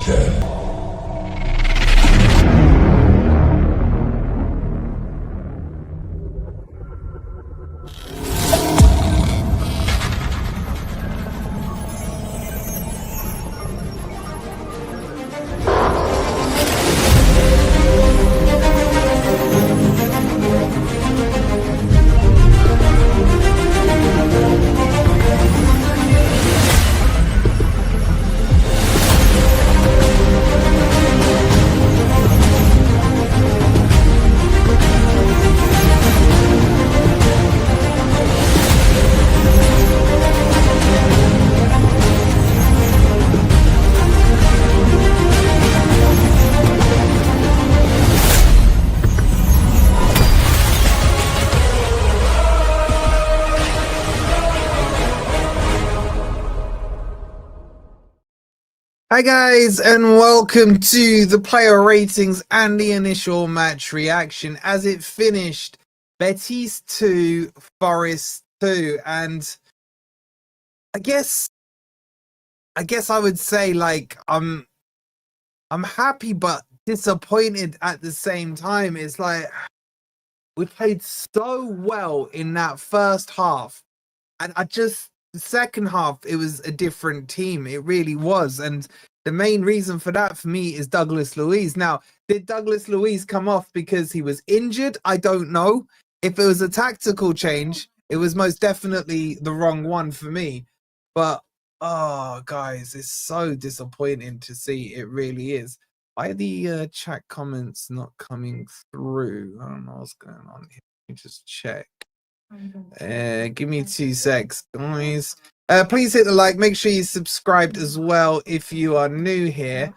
10. Hi guys, and welcome to the player ratings and the initial match reaction as it finished Betis 2, Forest 2. And I guess I would say, like, I'm happy but disappointed at the same time. It's like we played so well in that first half, and the second half, it was a different team. It really was. And the main reason for that for me is Douglas Luiz. Now, did Douglas Luiz come off because he was injured? I don't know. If it was a tactical change, it was most definitely the wrong one for me. But, oh, guys, it's so disappointing to see. It really is. Why are the chat comments not coming through? I don't know what's going on here. Let me just check. Give me 2 secs, guys. Please hit the like. Make sure you subscribed as well if you are new here.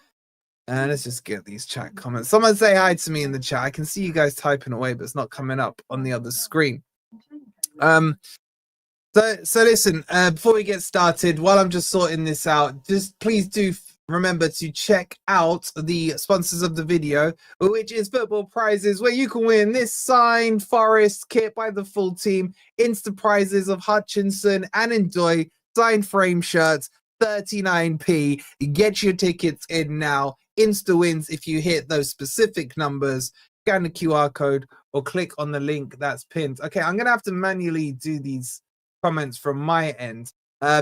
Let's just get these chat comments. Someone say hi to me in the chat. I can see you guys typing away, but it's not coming up on the other screen. So listen, before we get started, while I'm just sorting this out, just please do remember to check out the sponsors of the video, which is Football Prizes, where you can win this signed Forest kit by the full team, Insta prizes of Hutchinson and Ndoye, signed frame shirts, 39p. Get your tickets in now. Insta wins if you hit those specific numbers. Scan the QR code or click on the link that's pinned. Okay, I'm gonna have to manually do these comments from my end.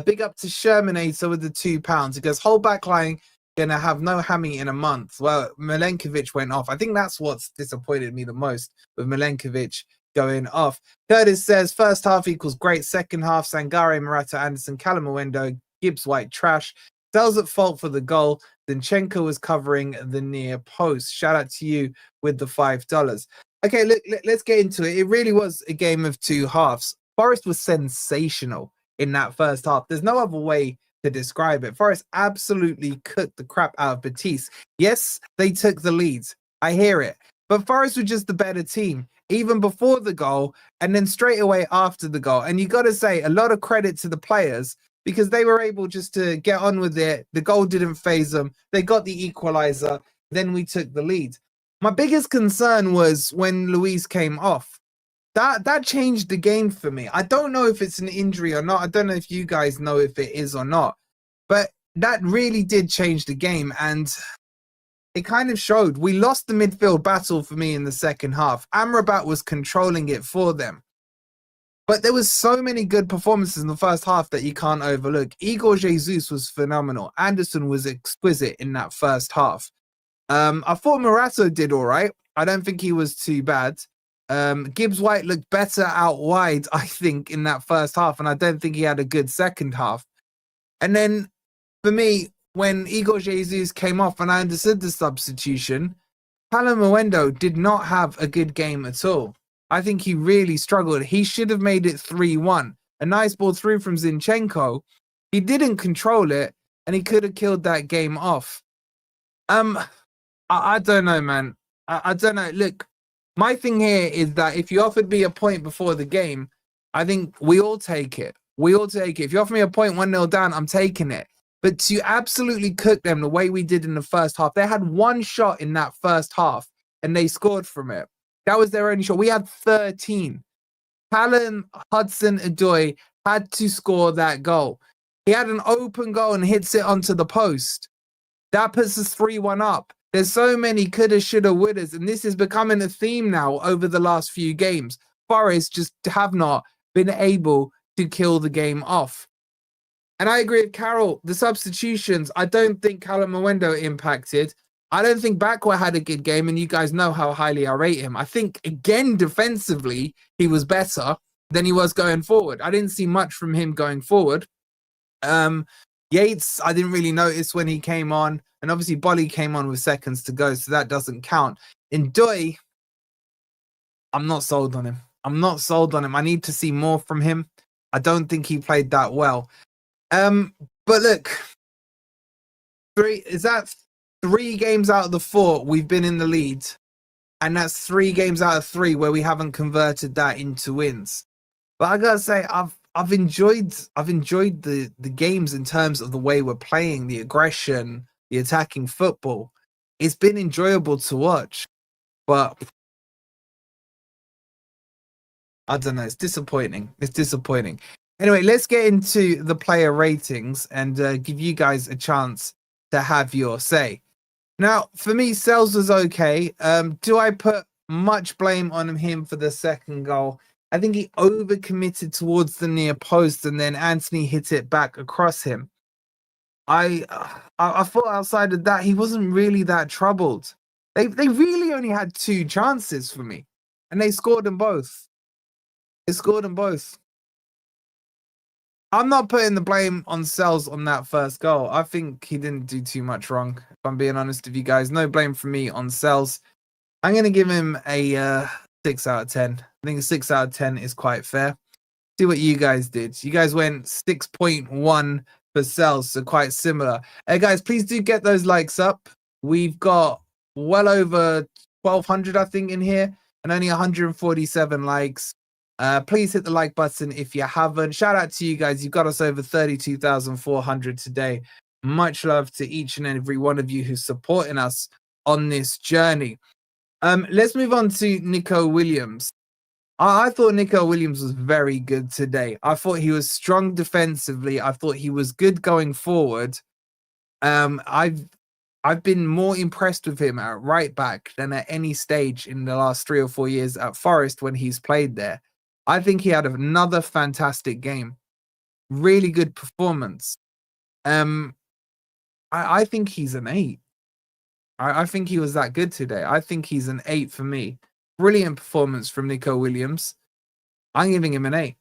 Big up to Shermanator with the £2. He goes, whole backline gonna have no hammy in a month. Well, Milenkovic went off. I think that's what's disappointed me the most, with Milenkovic going off. Curtis says first half equals great, second half Sangare, Morato, Anderson, Ndoye, Gibbs-White trash. Sels at fault for the goal. Zinchenko was covering the near post. Shout out to you with the $5. Okay, look, let's get into it. It really was a game of two halves. Forest was sensational in that first half. There's no other way to describe it. Forest absolutely cooked the crap out of Betis. Yes, they took the lead. I hear it. But Forest was just the better team, even before the goal and then straight away after the goal. And you got to say a lot of credit to the players because they were able just to get on with it. The goal didn't phase them. They got the equalizer. Then we took the lead. My biggest concern was when Luiz came off. That changed the game for me. I don't know if it's an injury or not. I don't know if you guys know if it is or not. But that really did change the game. And it kind of showed. We lost the midfield battle for me in the second half. Amrabat was controlling it for them. But there was so many good performances in the first half that you can't overlook. Igor Jesus was phenomenal. Anderson was exquisite in that first half. I thought Morato did all right. I don't think he was too bad. Gibbs-White looked better out wide, I think, in that first half, and I don't think he had a good second half. And then, for me, when Igor Jesus came off and I understood the substitution, Morato did not have a good game at all. I think he really struggled. He should have made it 3-1. A nice ball through from Zinchenko. He didn't control it, and he could have killed that game off. I don't know, man. I don't know. Look, my thing here is that if you offered me a point before the game, I think we all take it. We all take it. If you offer me a point 1-0 down, I'm taking it. But to absolutely cook them the way we did in the first half, they had one shot in that first half and they scored from it. That was their only shot. We had 13. Hudson-Odoi had to score that goal. He had an open goal and hits it onto the post. That puts us 3-1 up. There's so many coulda, shoulda, wouldas, and this is becoming a theme now over the last few games. Forest just have not been able to kill the game off. And I agree with Carol. The substitutions, I don't think Callum Mwendo impacted. I don't think Bakwa had a good game, and you guys know how highly I rate him. I think, again, defensively, he was better than he was going forward. I didn't see much from him going forward. Yates, I didn't really notice when he came on. And obviously, Bolly came on with seconds to go, so that doesn't count. Ndoye, I'm not sold on him. I'm not sold on him. I need to see more from him. I don't think he played that well. But look, is that 3 games out of the 4 we've been in the lead, and that's 3 games out of 3 where we haven't converted that into wins. But I gotta say, I've enjoyed the games in terms of the way we're playing, the aggression, the attacking football. It's been enjoyable to watch, but I don't know. It's disappointing. It's disappointing. Anyway, let's get into the player ratings and give you guys a chance to have your say. Now, for me, Sels was okay. Do I put much blame on him for the second goal? I think he overcommitted towards the near post, and then Anthony hit it back across him. I thought outside of that, he wasn't really that troubled. They really only had 2 chances for me, and they scored them both. They scored them both. I'm not putting the blame on Sels on that first goal. I think he didn't do too much wrong, if I'm being honest with you guys. No blame from me on Sels. I'm going to give him a 6 out of 10. I think a 6 out of 10 is quite fair. See what you guys did. You guys went 6.1 for Sels, so quite similar. Hey, guys, please do get those likes up. We've got well over 1,200, I think, in here, and only 147 likes. Please hit the like button if you haven't. Shout out to you guys. You got us over 32,400 today. Much love to each and every one of you who's supporting us on this journey. Let's move on to Neco Williams. I thought Neco Williams was very good today. I thought he was strong defensively. I thought he was good going forward. I've been more impressed with him at right back than at any stage in the last 3 or 4 years at Forest when he's played there. I think he had another fantastic game. Really good performance. I think he's an 8. I think he was that good today. I think he's an 8 for me. Brilliant performance from Neco Williams. I'm giving him an 8.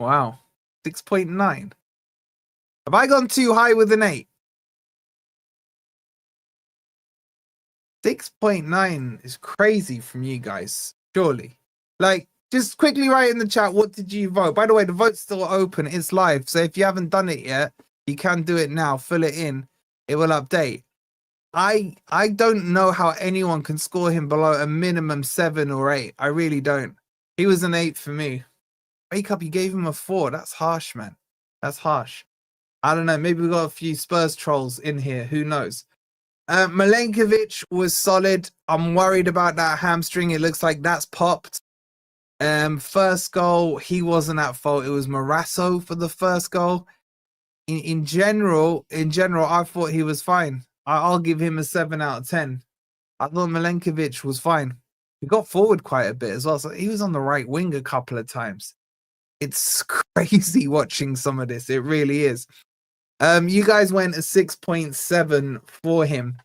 Wow. 6.9. Have I gone too high with an 8? 6.9 is crazy from you guys, surely. Like, just quickly write in the chat, what did you vote? By the way, the vote's still open. It's live. So if you haven't done it yet, you can do it now. Fill it in. It will update. I don't know how anyone can score him below a minimum 7 or 8. I really don't. He was an 8 for me. Wake up, you gave him a 4. That's harsh, man. That's harsh. I don't know. Maybe we got a few Spurs trolls in here. Who knows? Milenkovic was solid. I'm worried about that hamstring. It looks like that's popped. First goal, he wasn't at fault. It was Morato for the first goal. In general, I thought he was fine. I'll give him a 7 out of 10. I thought Milenkovic was fine. He got forward quite a bit as well. So he was on the right wing a couple of times. It's crazy watching some of this. It really is. You guys went a 6.7 for him.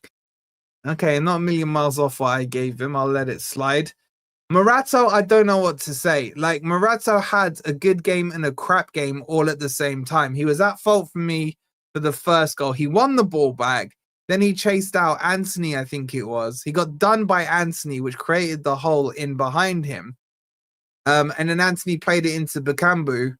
Okay, not a million miles off what I gave him. I'll let it slide. Morato, I don't know what to say. Like, Morato had a good game and a crap game all at the same time. He was at fault for me for the first goal. He won the ball back. Then he chased out Anthony, I think it was. He got done by Anthony, which created the hole in behind him. And then Anthony played it into Bakambu,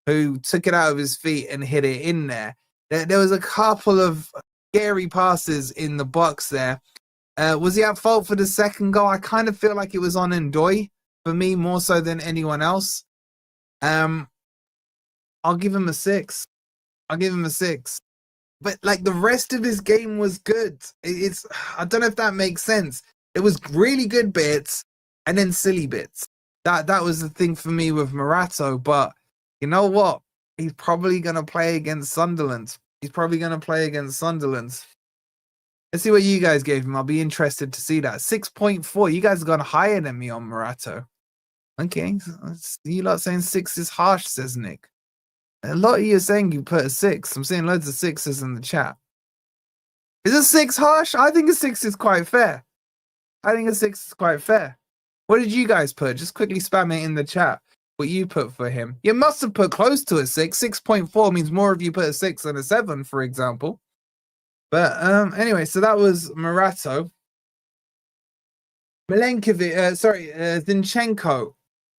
who took it out of his feet and hit it in there. There was a couple of scary passes in the box there. Was he at fault for the second goal? I kind of feel like it was on Ndoye for me more so than anyone else. I'll give him a 6. I'll give him a 6. But like the rest of his game was good. I don't know if that makes sense. It was really good bits and then silly bits. That was the thing for me with Morato. But you know what? He's probably going to play against Sunderland. He's probably going to play against Sunderland. Let's see what you guys gave him. I'll be interested to see that. 6.4. You guys have gone higher than me on Morato. Okay. You lot saying 6 is harsh, says Nick. A lot of you are saying you put a 6. I'm seeing loads of 6s in the chat. Is a 6 harsh? I think a 6 is quite fair. I think a 6 is quite fair. What did you guys put? Just quickly spam it in the chat. What you put for him. You must have put close to a 6. 6.4 means more of you put a 6 than a 7, for example. But anyway, so that was Morato. Milenkovic, Zinchenko.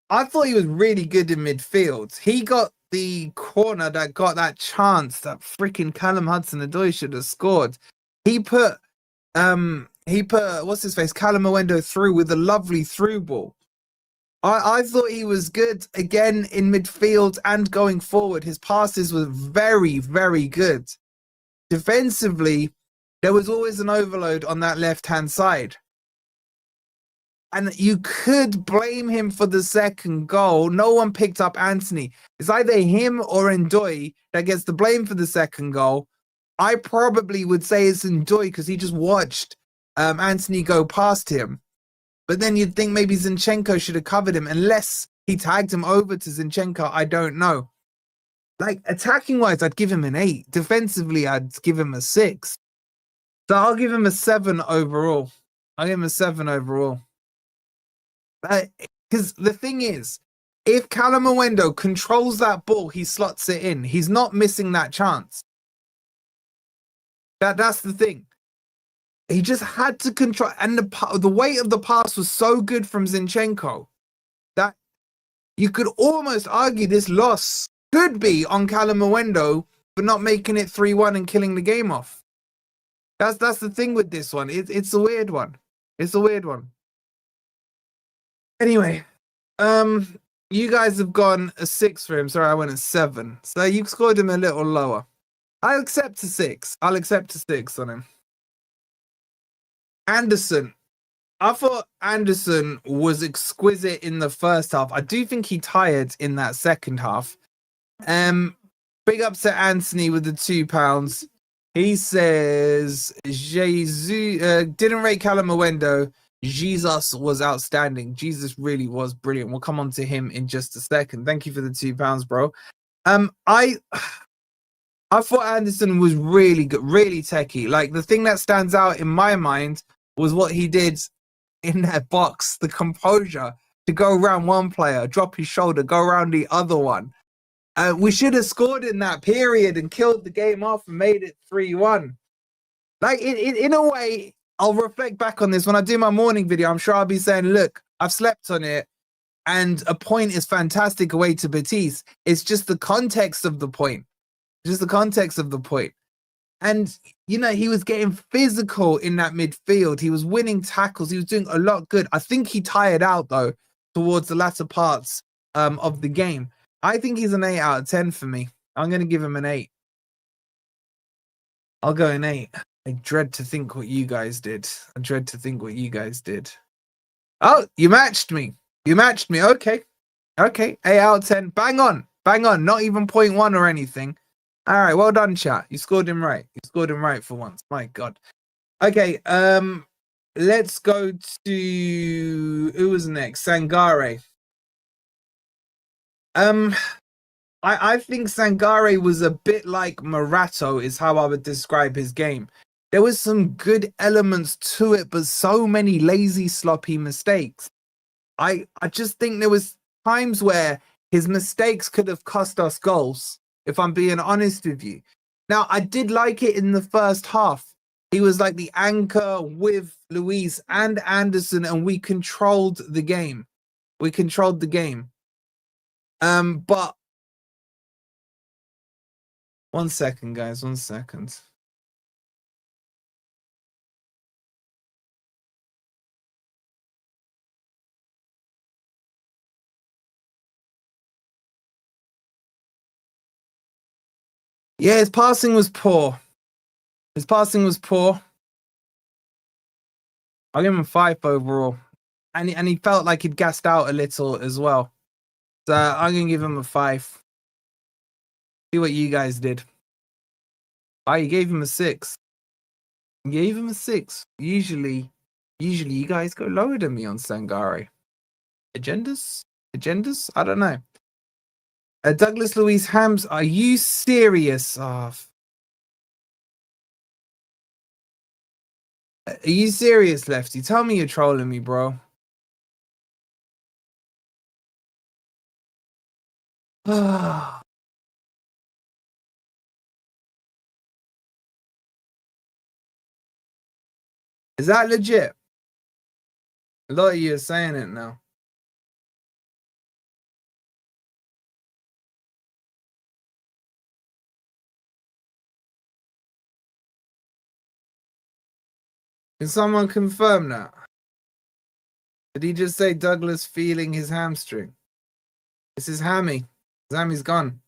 I thought he was really good in midfield. He got the corner that got that chance that freaking Callum Hudson-Odoi should have scored. He put what's his face, Callum Ndoye through with a lovely through ball. I thought he was good again in midfield and going forward. His passes were very, very good. Defensively, there was always an overload on that left-hand side. And you could blame him for the second goal. No one picked up Anthony. It's either him or Ndoye that gets the blame for the second goal. I probably would say it's Ndoye because he just watched Anthony go past him. But then you'd think maybe Zinchenko should have covered him unless he tagged him over to Zinchenko. I don't know. Like, attacking-wise, I'd give him an 8. Defensively, I'd give him a 6. So I'll give him a 7 overall. I'll give him a 7 overall. Because the thing is, if Callum Ndoye controls that ball, he slots it in. He's not missing that chance. That's the thing. He just had to control, and the weight of the pass was so good from Zinchenko that you could almost argue this loss could be on Callum Ndoye for not making it 3-1 and killing the game off. That's the thing with this one. It's a weird one. It's a weird one. Anyway, you guys have gone a 6 for him. Sorry, I went a 7. So you've scored him a little lower. I'll accept a 6. I'll accept a 6 on him. Anderson. I thought Anderson was exquisite in the first half. I do think he tired in that second half. Big ups to Anthony with the £2. He says, Jesus didn't rate Callum Ndoye. Jesus was outstanding. Jesus really was brilliant. We'll come on to him in just a second. Thank you for the £2, bro. I thought Anderson was really good, really techie. Like, the thing that stands out in my mind was what he did in that box, the composure to go around one player, drop his shoulder, go around the other one. We should have scored in that period and killed the game off and made it 3-1. Like, in a way, I'll reflect back on this when I do my morning video. I'm sure I'll be saying, look, I've slept on it, and a point is fantastic away to Betis. It's just the context of the point. Just the context of the point. And, you know, he was getting physical in that midfield. He was winning tackles. He was doing a lot good. I think he tired out, though, towards the latter parts of the game. I think he's an 8 out of 10 for me. I'm going to give him an 8. I'll go an 8. I dread to think what you guys did. I dread to think what you guys did. Oh, you matched me. You matched me. Okay. Okay. 8 out of 10. Bang on. Bang on. Not even 0.1 or anything. All right. Well done, chat. You scored him right. You scored him right for once. My God. Okay. Let's go to... Who was next? Sangare. I think Sangare was a bit like Morato is how I would describe his game. There was some good elements to it, but so many lazy, sloppy mistakes. I just think there was times where his mistakes could have cost us goals, if I'm being honest with you. Now, I did like it in the first half. He was like the anchor with Luiz and Anderson, and we controlled the game. We controlled the game. But... One second, guys. 1 second. Yeah, his passing was poor. His passing was poor. I'll give him a 5 overall. And he felt like he'd gassed out a little as well. So I'm going to give him a 5. See what you guys did. You gave him a 6. You gave him a 6. Usually you guys go lower than me on Sangare. Agendas? I don't know. Douglas Luiz Hams, are you serious? Are you serious, Lefty? Tell me you're trolling me, bro. Is that legit? A lot of you are saying it now. Can someone confirm that? Did he just say Douglas feeling his hamstring? This is Hammy. Hammy's gone.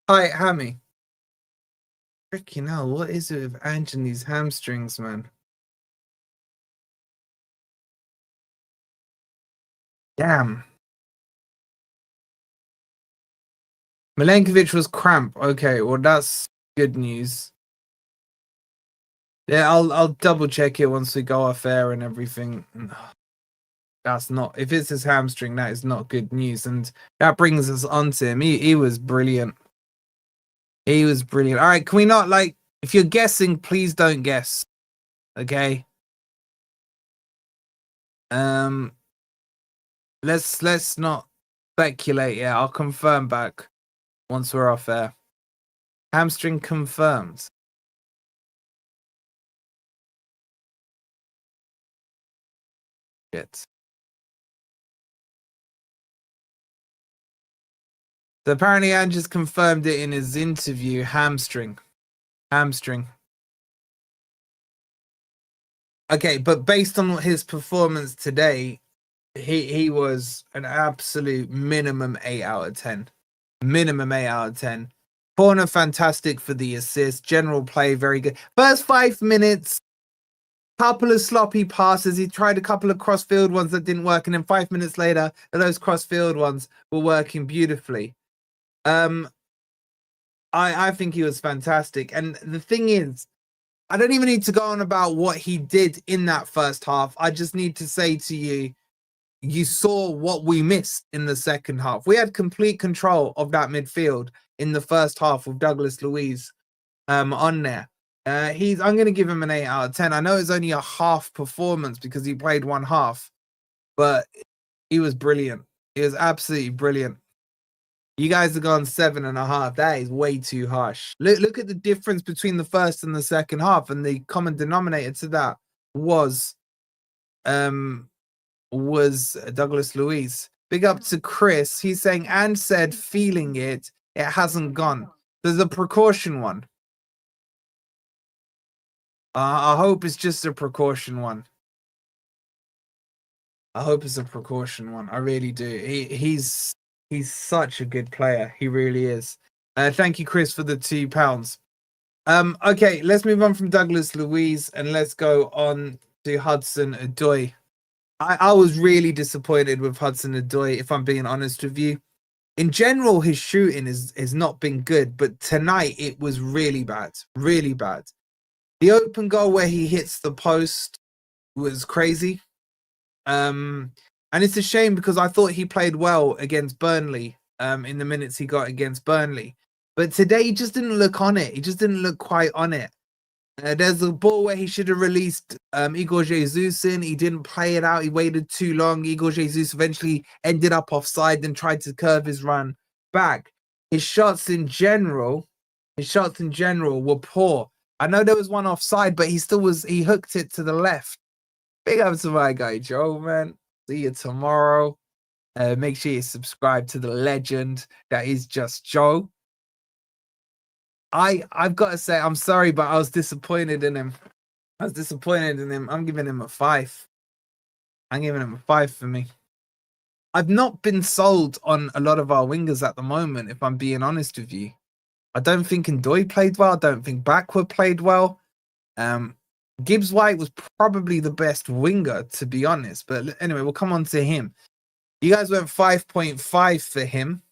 Hi, Hammy. Freaking hell, what is it with Ange and these hamstrings, man? Damn. Milenkovic was cramp. Okay, well that's good news. Yeah, I'll double check it once we go off air and everything. That's not, if it's his hamstring, that is not good news. And that brings us on to him. He was brilliant. He was brilliant. All right, can we not, like, if you're guessing, please don't guess. Okay. Let's not speculate. Yeah, I'll confirm back once we're off air. Hamstring confirmed. Shit. So apparently Ange just confirmed it in his interview. Hamstring. Okay, but based on his performance today, he was an absolute minimum 8 out of 10. Minimum 8 out of 10. Corner fantastic for the assist. General play very good. First 5 minutes, couple of sloppy passes. He tried a couple of cross-field ones that didn't work, and then 5 minutes later, those cross-field ones were working beautifully. I think he was fantastic. And the thing is, I don't even need to go on about what he did in that first half. I just need to say to you, you saw what we missed in the second half. We had complete control of that midfield in the first half with Douglas Luiz on there. I'm going to give him an 8 out of 10. I know it's only a half performance because he played one half, but he was brilliant. He was absolutely brilliant. You guys have gone 7.5. That is way too harsh. Look at the difference between the first and the second half, and the common denominator to that was Douglas Luiz. Big up to Chris. He's saying, and said feeling it hasn't gone. There's a precaution one. I hope it's just a precaution one. I hope it's a precaution one. I really do. He's such a good player. He really is. Thank you, Chris, for the £2. Okay, let's move on from Douglas Luiz and let's go on to Hudson-Odoi. I was really disappointed with Hudson-Odoi, if I'm being honest with you. In general, his shooting has not been good, but tonight it was really bad. Really bad. The open goal where he hits the post was crazy. And it's a shame because I thought he played well against Burnley in the minutes he got against Burnley. But today he just didn't look on it. He just didn't look quite on it. There's a ball where he should have released Igor Jesus in. He didn't play it out. He waited too long. Igor Jesus eventually ended up offside and tried to curve his run back. His shots in general were poor. I know there was one offside, but he hooked it to the left. Big up to my guy, Joe, man. See you tomorrow. Make sure you subscribe to the legend that is just Joe. I've got to say, I'm sorry, but I was disappointed in him. I'm giving him a 5. I'm giving him a 5 for me. I've not been sold on a lot of our wingers at the moment, if I'm being honest with you. I don't think Ndoye played well. I don't think Backward played well. Gibbs-White was probably the best winger, to be honest. But anyway, we'll come on to him. You guys went 5.5 for him.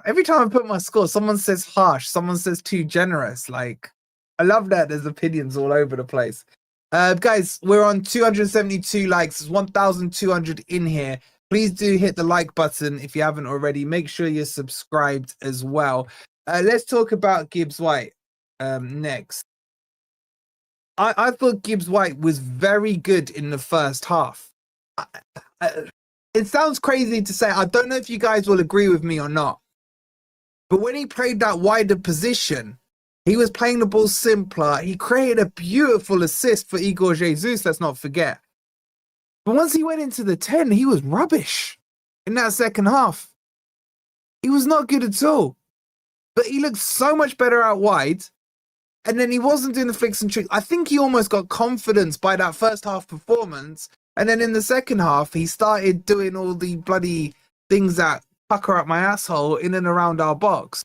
Every time I put my score, someone says harsh, someone says too generous. Like, I love that there's opinions all over the place. Guys, we're on 272 likes. There's 1,200 in here. Please do hit the like button if you haven't already. Make sure you're subscribed as well. Let's talk about Gibbs-White next. I thought Gibbs-White was very good in the first half. It sounds crazy to say. I don't know if you guys will agree with me or not. But when he played that wider position, he was playing the ball simpler. He created a beautiful assist for Igor Jesus, let's not forget. But once he went into the 10, he was rubbish in that second half. He was not good at all. But he looked so much better out wide. And then he wasn't doing the flicks and tricks. I think he almost got confidence by that first half performance. And then in the second half, he started doing all the bloody things that pucker up my asshole in and around our box.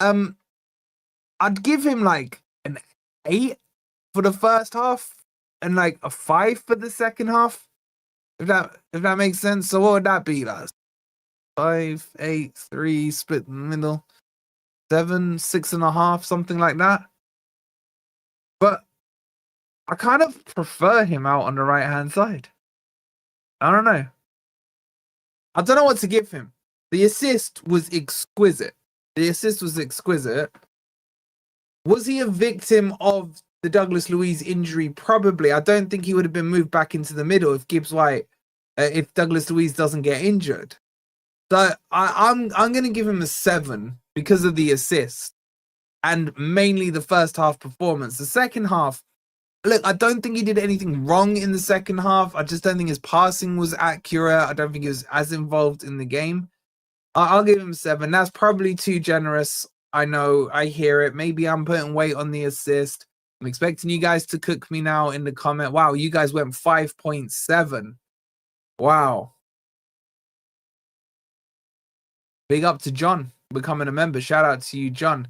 I'd give him like an 8 for the first half and like a 5 for the second half. If that makes sense. So what would that be, lads? 5, 8, 3, split in the middle. 7, 6.5, something like that. But I kind of prefer him out on the right-hand side. I don't know. I don't know what to give him. The assist was exquisite. Was he a victim of the Douglas Luiz injury? Probably. I don't think he would have been moved back into the middle if Gibbs-White, if Douglas Luiz doesn't get injured. So I'm going to give him a 7 because of the assist and mainly the first half performance. The second half, look, I don't think he did anything wrong in the second half. I just don't think his passing was accurate. I don't think he was as involved in the game. I'll give him 7. That's probably too generous. I know, I hear it. Maybe I'm putting weight on the assist. I'm expecting you guys to cook me now in the comment. Wow, you guys went 5.7. Wow. Big up to John becoming a member. Shout out to you, John.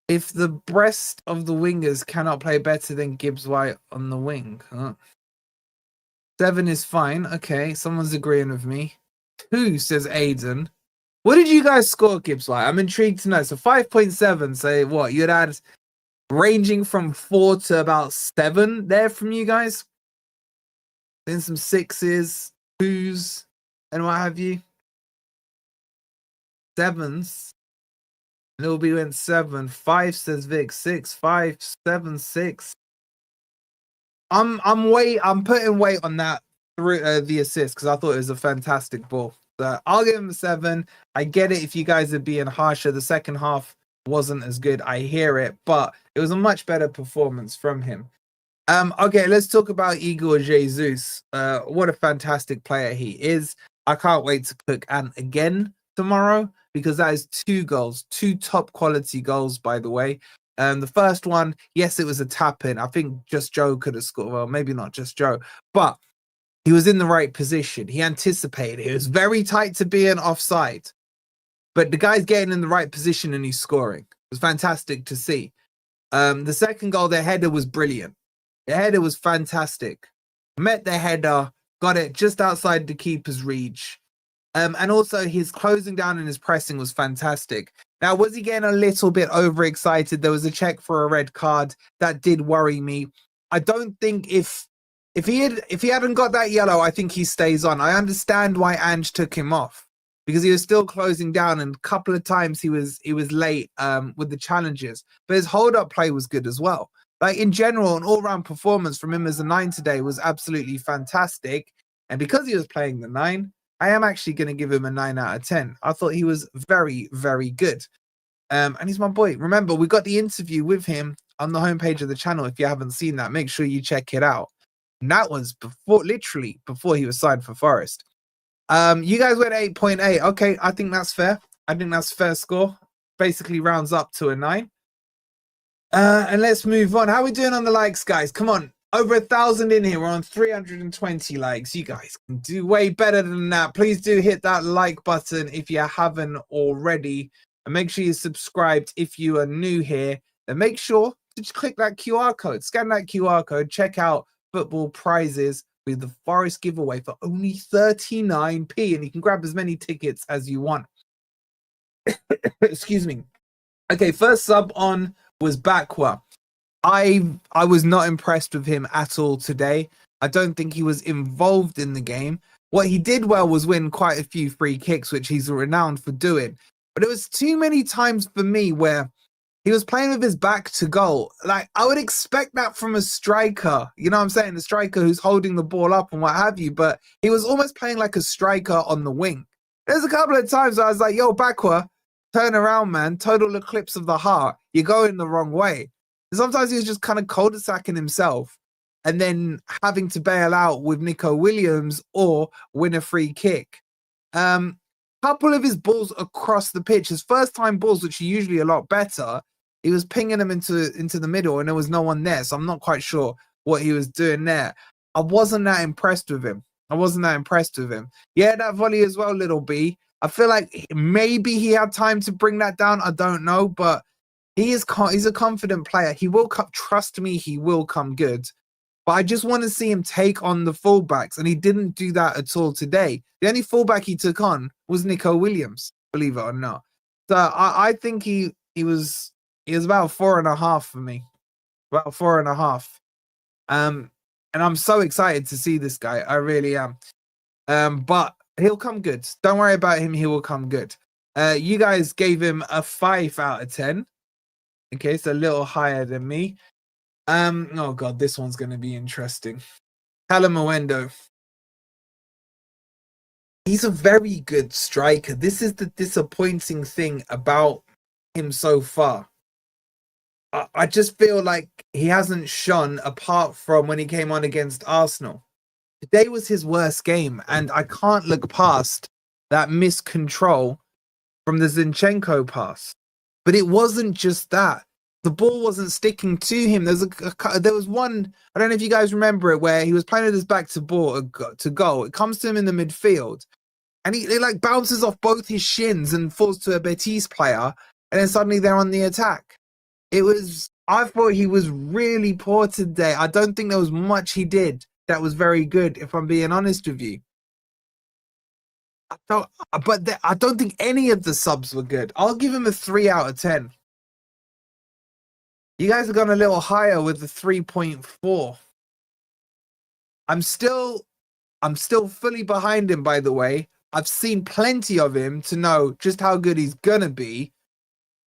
If the rest of the wingers cannot play better than Gibbs-White on the wing. 7 is fine. Okay, someone's agreeing with me. 2, says Aiden. What did you guys score, Gibbs-White? I'm intrigued to know. So 5.7, say what? You'd had ranging from 4 to about 7 there from you guys? Then some 6s, 2s, and what have you? 7s. Little B went 7. 5, says Vic. 6, 5, 7, 6. I'm putting weight on that through the assist because I thought it was a fantastic ball. So I'll give him a 7. I get it if you guys are being harsher. The second half wasn't as good. I hear it, but it was a much better performance from him. Okay, let's talk about Igor Jesus. What a fantastic player he is. I can't wait to cook Ant again tomorrow because that is 2 goals, 2 top quality goals, by the way. The first one, yes, it was a tap in. I think just Joe could have scored. Well, maybe not just Joe, but he was in the right position. He anticipated. It was very tight to be an offside, but the guy's getting in the right position and he's scoring. It was fantastic to see. The second goal, the header was brilliant. The header was fantastic. Met the header, got it just outside the keeper's reach. And also his closing down and his pressing was fantastic. Now, was he getting a little bit overexcited? There was a check for a red card. That did worry me. I don't think if he hadn't got that yellow, I think he stays on. I understand why Ange took him off because he was still closing down, and a couple of times he was late with the challenges. But his hold-up play was good as well. Like in general, an all-round performance from him as a 9 today was absolutely fantastic. And because he was playing the 9, I am actually going to give him a 9 out of 10. I thought he was very, very good. And he's my boy. Remember, we got the interview with him on the homepage of the channel. If you haven't seen that, make sure you check it out. And that was literally before he was signed for Forest. You guys went 8.8. Okay, I think that's fair. I think that's a fair score. Basically rounds up to a 9. And let's move on. How are we doing on the likes, guys? Come on. Over 1,000 in here. We're on 320 likes. You guys can do way better than that. Please do hit that like button if you haven't already. And make sure you're subscribed if you are new here. And make sure to just click that QR code. Scan that QR code. Check out football prizes with the Forest giveaway for only 39p. And you can grab as many tickets as you want. Excuse me. Okay, first sub on was Bakwa. I was not impressed with him at all today. I don't think he was involved in the game. What he did well was win quite a few free kicks, which he's renowned for doing. But it was too many times for me where he was playing with his back to goal. Like, I would expect that from a striker. You know what I'm saying? A striker who's holding the ball up and what have you. But he was almost playing like a striker on the wing. There's a couple of times I was like, yo, Bakwa, turn around, man. Total eclipse of the heart. You're going the wrong way. Sometimes he was just kind of cul-de-sacking himself and then having to bail out with Neco Williams or win a free kick. Couple of his balls across the pitch, his first time balls, which are usually a lot better, he was pinging them into the middle and there was no one there. So I'm not quite sure what he was doing there. I wasn't that impressed with him. Yeah, that volley as well, little B. I feel like maybe he had time to bring that down. I don't know, but he's a confident player. He will come. Trust me, he will come good. But I just want to see him take on the fullbacks, and he didn't do that at all today. The only fullback he took on was Neco Williams, believe it or not. So I think he was about 4.5 for me, about 4.5. And I'm so excited to see this guy. I really am. But he'll come good. Don't worry about him. He will come good. You guys gave him a 5 out of 10. Okay, it's a little higher than me. Oh god, this one's going to be interesting. Calamawendo. He's a very good striker. This is the disappointing thing about him so far. I just feel like he hasn't shone apart from when he came on against Arsenal. Today was his worst game, and I can't look past that miscontrol from the Zinchenko pass. But it wasn't just that. The ball wasn't sticking to him. There was one, I don't know if you guys remember it, where he was playing with his back to goal. It comes to him in the midfield, and he like bounces off both his shins and falls to a Betis player, and then suddenly they're on the attack. I thought he was really poor today. I don't think there was much he did that was very good, if I'm being honest with you. I don't think any of the subs were good. I'll give him a 3 out of 10. You guys have gone a little higher with the 3.4. I'm still fully behind him, by the way. I've seen plenty of him to know just how good he's gonna be.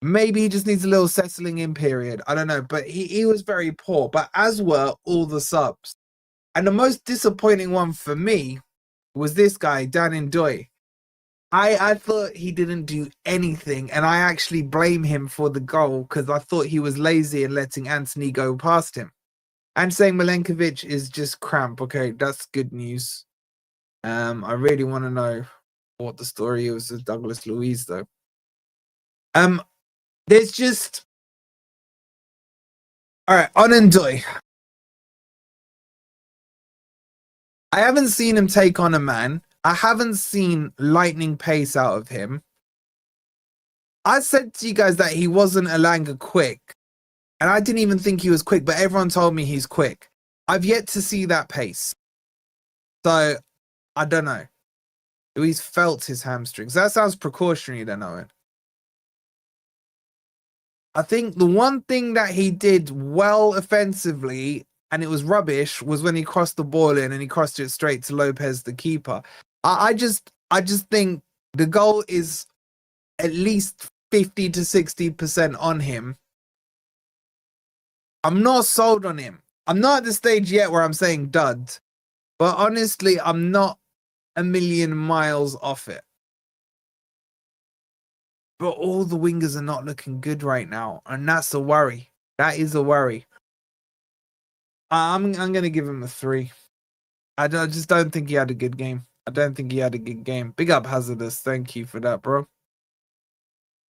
Maybe he just needs a little settling in period. I don't know, but he was very poor, but as were all the subs. And the most disappointing one for me was this guy, Ndoye. I thought he didn't do anything, and I actually blame him for the goal because I thought he was lazy in letting Anthony go past him. And saying Milenkovic is just cramp. Okay, that's good news. I really want to know what the story is with Douglas Luiz, though. There's just... All right, on Ndoye. I haven't seen him take on a man. I haven't seen lightning pace out of him. I said to you guys that he wasn't Elanga quick. And I didn't even think he was quick, but everyone told me he's quick. I've yet to see that pace. So, I don't know. He's felt his hamstrings. That sounds precautionary, then, Owen. I think the one thing that he did well offensively, and it was rubbish, was when he crossed the ball in and he crossed it straight to Lopez, the keeper. I just think the goal is at least 50 to 60% on him. I'm not sold on him. I'm not at the stage yet where I'm saying dud. But honestly, I'm not a million miles off it. But all the wingers are not looking good right now. And that's a worry. That is a worry. I'm going to give him a 3. I just don't think he had a good game. Big up Hazardous. Thank you for that, bro.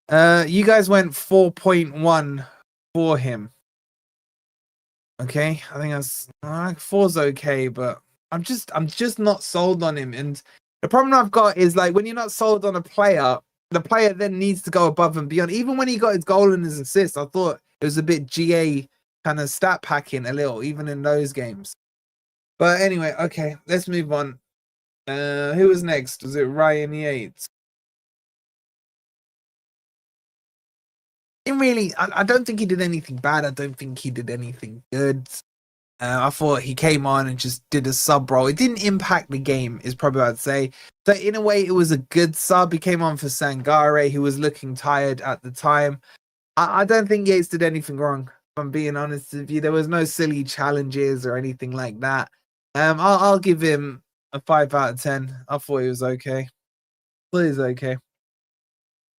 You guys went 4.1 for him. Okay, I think that's 4's okay, but I'm just not sold on him. And the problem I've got is, like, when you're not sold on a player, the player then needs to go above and beyond. Even when he got his goal and his assist, I thought it was a bit GA kind of stat packing a little, even in those games. But anyway, okay, let's move on. Who was next? Was it Ryan Yates? I don't think he did anything bad. I don't think he did anything good. I thought he came on and just did a sub role. It didn't impact the game, is probably what I'd say. So in a way, it was a good sub. He came on for Sangare, who was looking tired at the time. I don't think Yates did anything wrong, if I'm being honest with you. There was no silly challenges or anything like that. I'll give him a 5 out of 10. I thought he was okay. Thought he was okay.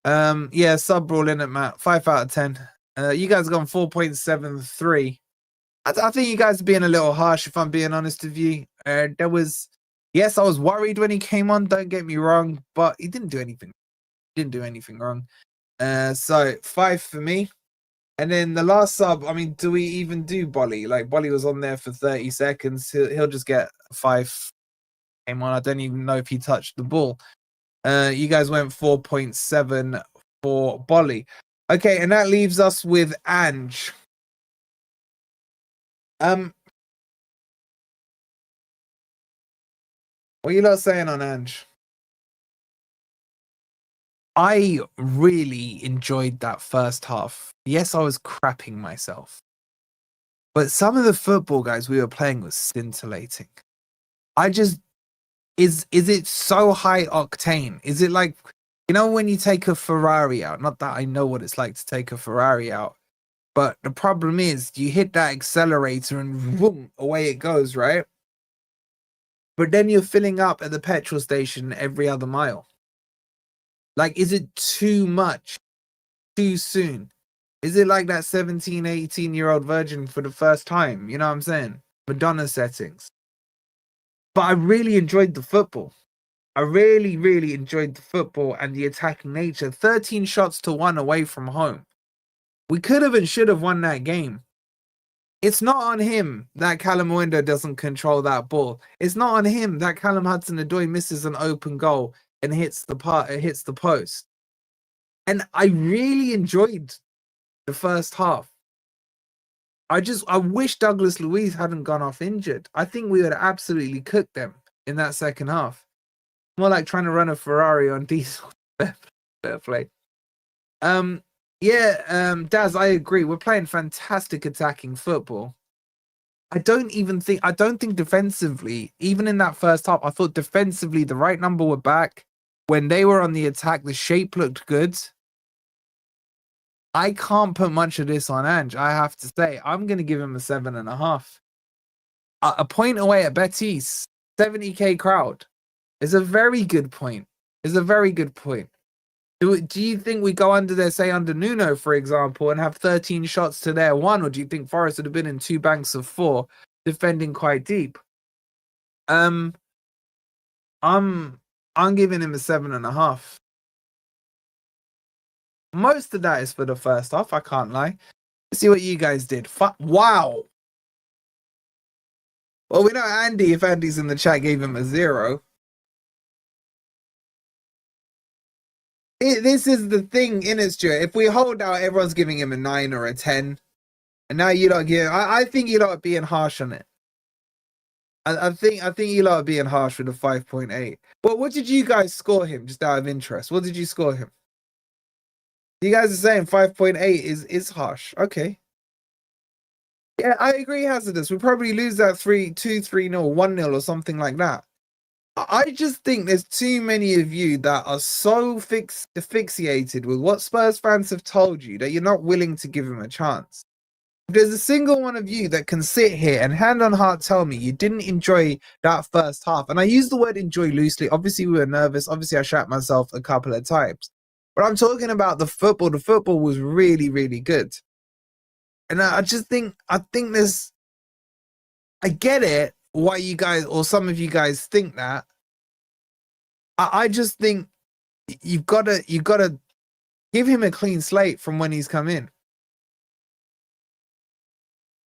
Yeah, sub rule in it, Matt. 5 out of 10. You guys gone 4.73. I think you guys are being a little harsh, if I'm being honest with you. Yes, I was worried when he came on, don't get me wrong, but he didn't do anything. Didn't do anything wrong. So 5 for me. And then the last sub, I mean, do we even do Bolly? Like, Bolly was on there for 30 seconds. He'll just get 5. Came on. I don't even know if he touched the ball. You guys went 4.7 for Bolly. Okay, and that leaves us with Ange. What are you lot saying on Ange? I really enjoyed that first half. Yes, I was crapping myself. But some of the football guys we were playing was scintillating. Is it so high octane? Is it like, you know, when you take a Ferrari out? Not that I know what it's like to take a Ferrari out. But the problem is you hit that accelerator and boom, away it goes, right? But then you're filling up at the petrol station every other mile. Like, is it too much? Too soon? Is it like that 17, 18-year-old virgin for the first time? You know what I'm saying? Madonna settings. But I really enjoyed the football. I really, really enjoyed the football and the attacking nature. 13 shots to 1 away from home. We could have and should have won that game. It's not on him that Callum Winder doesn't control that ball. It's not on him that Callum Hudson-Odoi misses an open goal and hits the post. And I really enjoyed the first half. I wish Douglas Luiz hadn't gone off injured. I think we would absolutely cook them in that second half. More like trying to run a Ferrari on diesel. Fair play. Daz, I agree. We're playing fantastic attacking football. I don't think defensively, even in that first half, I thought defensively the right number were back. When they were on the attack, the shape looked good. I can't put much of this on Ange, I have to say. I'm going to give him a 7.5. A point away at Betis, 70k crowd, is a very good point. Do you think we go under there, say under Nuno, for example, and have 13 shots to their 1? Or do you think Forest would have been in 2 banks of 4, defending quite deep? I'm giving him a 7.5. Most of that is for the first half, I can't lie. Let's see what you guys did. Wow. Well, we know Andy, if Andy's in the chat, gave him a 0. This is the thing, innit, Stuart? If we hold out, everyone's giving him a 9 or a 10. And now you lot give... I think you lot are being harsh on it. I think you lot are being harsh with a 5.8. But what did you guys score him, just out of interest? What did you score him? You guys are saying 5.8 is harsh. Okay. Yeah, I agree, Hazardous. We'll probably lose that 2-3-0, 1-0 or something like that. I just think there's too many of you that are so asphyxiated with what Spurs fans have told you that you're not willing to give him a chance. If there's a single one of you that can sit here and hand on heart tell me you didn't enjoy that first half, and I use the word enjoy loosely, obviously we were nervous, obviously I shat myself a couple of times, but I'm talking about the football. The football was really, really good. And I think there's, I get it, why you guys, or some of you guys think that. I just think you've got to give him a clean slate from when he's come in.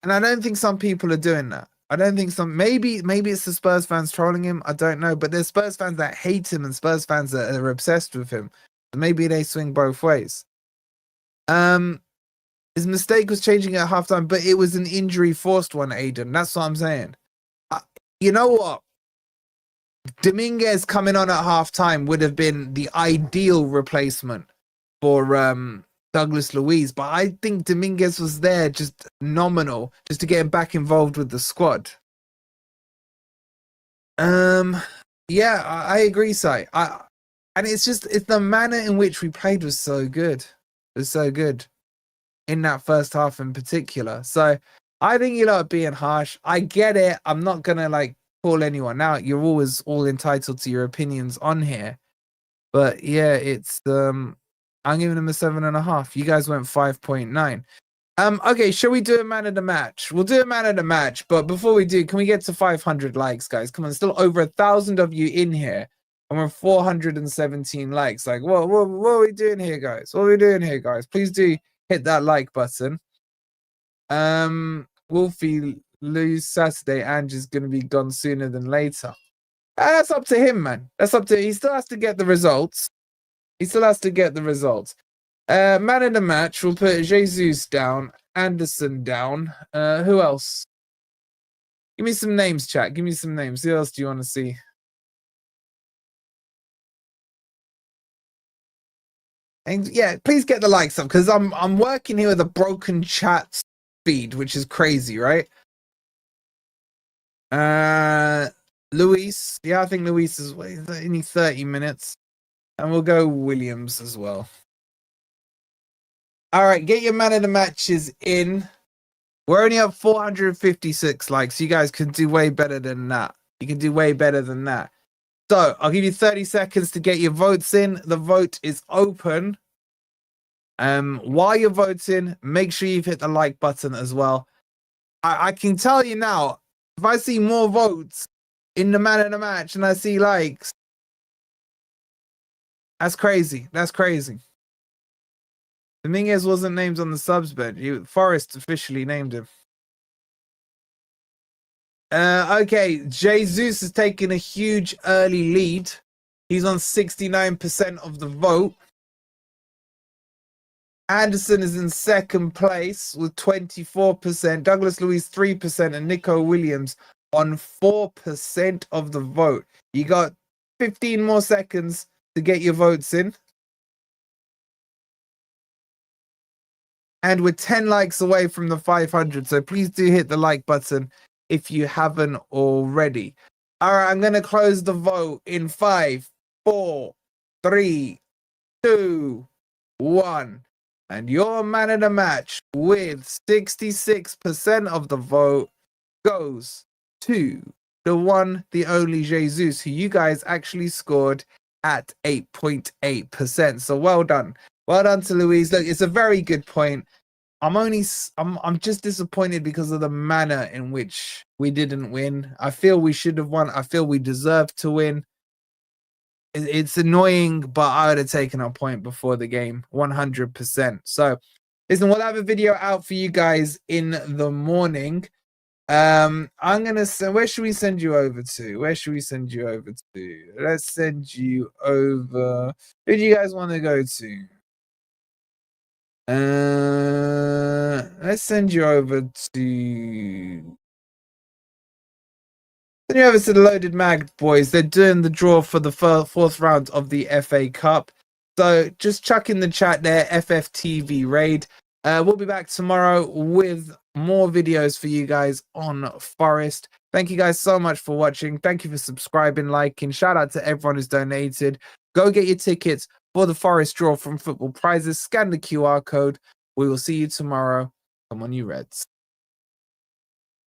And I don't think some people are doing that. I don't think maybe it's the Spurs fans trolling him. I don't know. But there's Spurs fans that hate him and Spurs fans that are obsessed with him. Maybe they swing both ways. His mistake was changing at halftime, but it was an injury-forced one, Aiden. That's what I'm saying. You know what? Dominguez coming on at halftime would have been the ideal replacement for Douglas Luiz, but I think Dominguez was there just nominal, just to get him back involved with the squad. Yeah, I agree, Si. And it's the manner in which we played was so good. It was so good in that first half in particular. So I think you lot are being harsh. I get it. I'm not gonna call anyone out. You're always all entitled to your opinions on here. But yeah, it's I'm giving them a 7.5. You guys went 5.9. Okay, shall we do a man of the match? We'll do a man of the match, but before we do, can we get to 500 likes, guys? Come on, still over 1,000 of you in here, and we're 417 likes. Like, what are we doing here, guys? What are we doing here, guys? Please do hit that like button. Wolfie lose Saturday, Angie's gonna be gone sooner than later. That's up to him, man. That's up to him. He still has to get the results. Man of the match, we'll put Jesus down, Anderson down. Who else? Give me some names, chat. Give me some names. Who else do you want to see? And yeah, please get the likes up, because I'm working here with a broken chat speed, which is crazy, right? Luis. Yeah, I think Luis is only 30 minutes. And we'll go Williams as well. All right, get your man of the matches in. We're only up 456 likes. You guys can do way better than that. You can do way better than that. So I'll give you 30 seconds to get your votes in. The vote is open. While you're voting, make sure you've hit the like button as well. I can tell you now, if I see more votes in the man of the match and I see likes, that's crazy. That's crazy. Dominguez wasn't named on the subs bed. Forest officially named him. Okay, Jesus is taking a huge early lead. He's on 69% of the vote. Anderson is in second place with 24%. Douglas Luiz 3%, and Neco Williams on 4% of the vote. You got 15 more seconds to get your votes in. And we're 10 likes away from the 500, so please do hit the like button if you haven't already. All right, I'm going to close the vote in 5, 4, 3, 2, 1. And your man of the match with 66% of the vote goes to the one, the only Jesus, who you guys actually scored at 8.8%. So well done. Well done to Luiz. Look, it's a very good point. I'm just disappointed because of the manner in which we didn't win. I feel we should have won. I feel we deserved to win. It's annoying, but I would have taken a point before the game, 100%. So, listen, we'll have a video out for you guys in the morning. I'm gonna send. Where should we send you over to? Let's send you over. Who do you guys want to go to? Let's send you over to. Send you over to the Loaded Mag boys. They're doing the draw for the fourth round of the FA Cup. So just chuck in the chat there, FFTV raid. We'll be back tomorrow with more videos for you guys on Forest. Thank you guys so much for watching. Thank you for subscribing, liking. Shout out to everyone who's donated. Go get your tickets for the Forest draw from Football Prizes. Scan the QR code. We will see you tomorrow. Come on, you Reds.